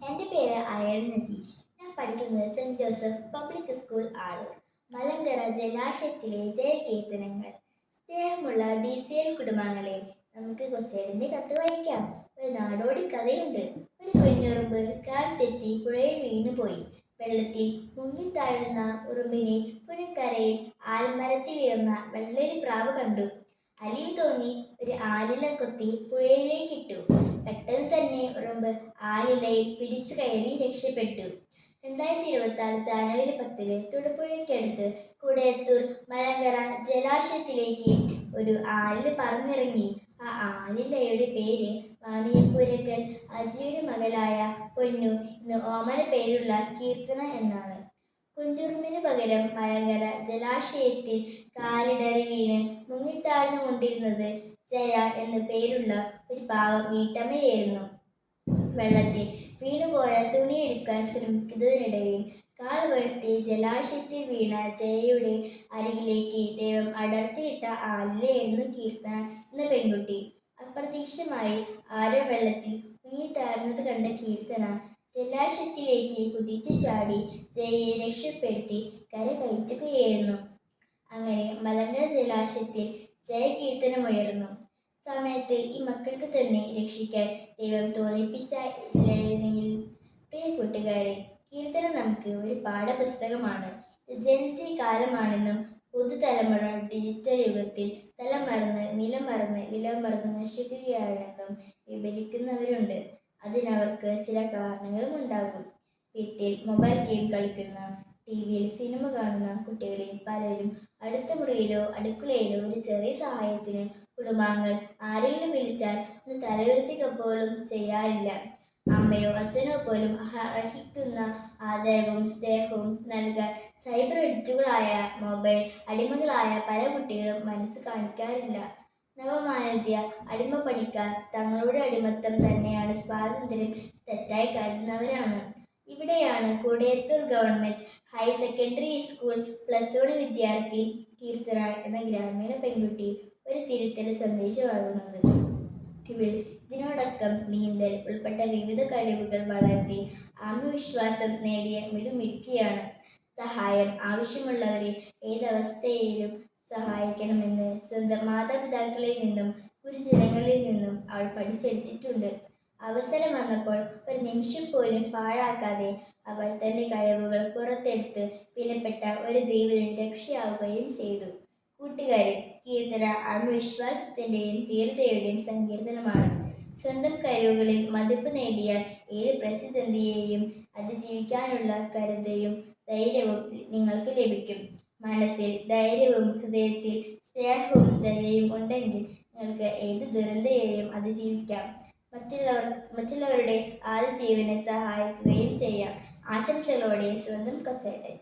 എൻ്റെ പേര് അയൽ നതീഷ്. ഞാൻ പഠിക്കുന്നത് Saint Joseph public school Aloor. Malankara ജലാശയത്തിലെ ജയകീർത്തനങ്ങൾ. സ്നേഹമുള്ള DCL കുടുംബാംഗങ്ങളെ, നമുക്ക് കുറച്ചേടിൻ്റെ കത്ത് വായിക്കാം. ഒരു നാടോടി കഥയുണ്ട്. ഒരു കുഞ്ഞുറുമ്പ് കാൽ തെറ്റി പുഴയിൽ വീണുപോയി. വെള്ളത്തിൽ മുങ്ങിത്താഴുന്ന ഉറുമ്പിനെ പുഴക്കരയിൽ ആൽമരത്തിലിരുന്ന വെള്ളരി പ്രാവ് കണ്ടു. അലിവ് തോന്നി ഒരു ആലില കൊത്തി പുഴയിലേക്കിട്ടു. പെട്ടെന്ന് തന്നെ ഉറുമ്പ് ആലിലയിൽ പിടിച്ചു കയറി രക്ഷപ്പെട്ടു. 2026 ജാനുവരി 10 തൊടുപുഴയ്ക്കടുത്ത് കുടയത്തൂർ മലങ്കര ജലാശയത്തിലേക്ക് ഒരു ആലില പറന്നിറങ്ങി. ആ ആലിലയുടെ പേര് വാണിയപ്പുരക്കൽ അജിയുടെ മകളായ പൊന്നു, ഇന്ന് ഓമന പേരുള്ള കീർത്തന എന്നാണ്. കുഞ്ചുറുമ്പിന് പകരം മലങ്കര ജലാശയത്തിൽ കാലിടറി വീണ് മുങ്ങിത്താഴ്ന്നുകൊണ്ടിരുന്നത് ജയ എന്നു പേരുള്ള ഒരു പാവം വീട്ടമ്മയായിരുന്നു. വെള്ളത്തിൽ വീണുപോയ തുണിയെടുക്കാൻ ശ്രമിക്കുന്നതിനിടയിൽ കാൽ വഴുത്തി ജലാശയത്തിൽ വീണ ജയയുടെ അരികിലേക്ക് ദൈവം അടർത്തിയിട്ട ആലിലയായിരുന്നു കീർത്തന എന്ന പെൺകുട്ടി. അപ്രതീക്ഷിതമായി ആരോ വെള്ളത്തിൽ മുങ്ങിത്താഴ്ന്നത് കണ്ട കീർത്തന ജലാശയത്തിലേക്ക് കുതിച്ചു ചാടി ജയയെ രക്ഷപ്പെടുത്തി കര കയറ്റുകയായിരുന്നു. അങ്ങനെ മലങ്കര ജലാശയത്തിൽ ജയകീർത്തനമുയർന്നു. സമയത്ത് ഈ മക്കൾക്ക് തന്നെ രക്ഷിക്കാൻ ദൈവം തോന്നിപ്പിച്ചില്ലായിരുന്നെങ്കിൽ. പ്രിയ കൂട്ടുകാരെ, കീർത്തനം നമുക്ക് ഒരു പാഠപുസ്തകമാണ്. ജെൻസി കാലമാണെന്നും പുതുതലമുറ ഡിജിറ്റൽ യുഗത്തിൽ തലമറന്ന് നിലമറന്ന് വിലമറന്ന് നശിക്കുകയാണെന്നും വിവരിക്കുന്നവരുണ്ട്. അതിനവർക്ക് ചില കാരണങ്ങളും ഉണ്ടാകും. വീട്ടിൽ മൊബൈൽ ഗെയിം കളിക്കുന്ന, TV-യിൽ സിനിമ കാണുന്ന കുട്ടികളിൽ പലരും അടുത്ത മുറിയിലോ അടുക്കളയിലോ ഒരു ചെറിയ സഹായത്തിന് കുടുംബാംഗങ്ങൾ ആരെങ്കിലും വിളിച്ചാൽ ഒന്ന് തലയുയർത്തുക പോലും ചെയ്യാറില്ല. അമ്മയോ അച്ഛനോ പോലും അർഹിക്കുന്ന ആദരവും സ്നേഹവും നൽകാൻ സൈബർ അഡിക്റ്റുകളായ, മൊബൈൽ അടിമകളായ പല കുട്ടികളും മനസ്സ് കാണിക്കാറില്ല. നവമാനവീയ അടിമപ്പണിക്കാർ തങ്ങളുടെ അടിമത്തം തന്നെയാണ് സ്വാതന്ത്ര്യം തെറ്റായി കരുതുന്നവരാണ്. ഇവിടെയാണ് Kudayathoor government higher secondary school +1 വിദ്യാർത്ഥി കീർത്തന എന്ന ഗ്രാമീണ പെൺകുട്ടി ഒരു തിരുത്തൽ സന്ദേശമാകുന്നത്. ഇതിനോടൊപ്പം നീന്തൽ ഉൾപ്പെട്ട വിവിധ കഴിവുകൾ വളർത്തി ആത്മവിശ്വാസം നേടിയ മിടുമിടുക്കിയാണ്. സഹായം ആവശ്യമുള്ളവരെ ഏതവസ്ഥയിലും സഹായിക്കണമെന്ന് സ്വന്തം മാതാപിതാക്കളിൽ നിന്നും ഗുരുജനങ്ങളിൽ നിന്നും അവൾ പഠിച്ചെടുത്തിട്ടുണ്ട്. അവസരം വന്നപ്പോൾ ഒരു നിമിഷം പോലും പാഴാക്കാതെ അവൾ തൻ്റെ കഴിവുകൾ പുറത്തെടുത്ത് വിലപ്പെട്ട ഒരു ജീവിതം രക്ഷയാവുകയും ചെയ്തു. കൂട്ടുകാരെ, കീർത്തന ആത്മവിശ്വാസത്തിൻ്റെയും ധീരതയുടെയും സങ്കീർത്തനമാണ്. സ്വന്തം കഴിവുകളിൽ മതിപ്പ് നേടിയാൽ ഏത് പ്രതിസന്ധിയെയും അതിജീവിക്കാനുള്ള കരുതയും ധൈര്യവും നിങ്ങൾക്ക് ലഭിക്കും. മനസ്സിൽ ധൈര്യവും ഹൃദയത്തിൽ സ്നേഹവും ദയയും ഉണ്ടെങ്കിൽ നിങ്ങൾക്ക് ഏത് ദുരന്തയെയും അതിജീവിക്കാം. മറ്റുള്ളവരുടെ ആദിജീവനെ സഹായിക്കുകയും ചെയ്യാം. ആശംസകളോടെ സ്വന്തം കൊച്ചേട്ടൻ.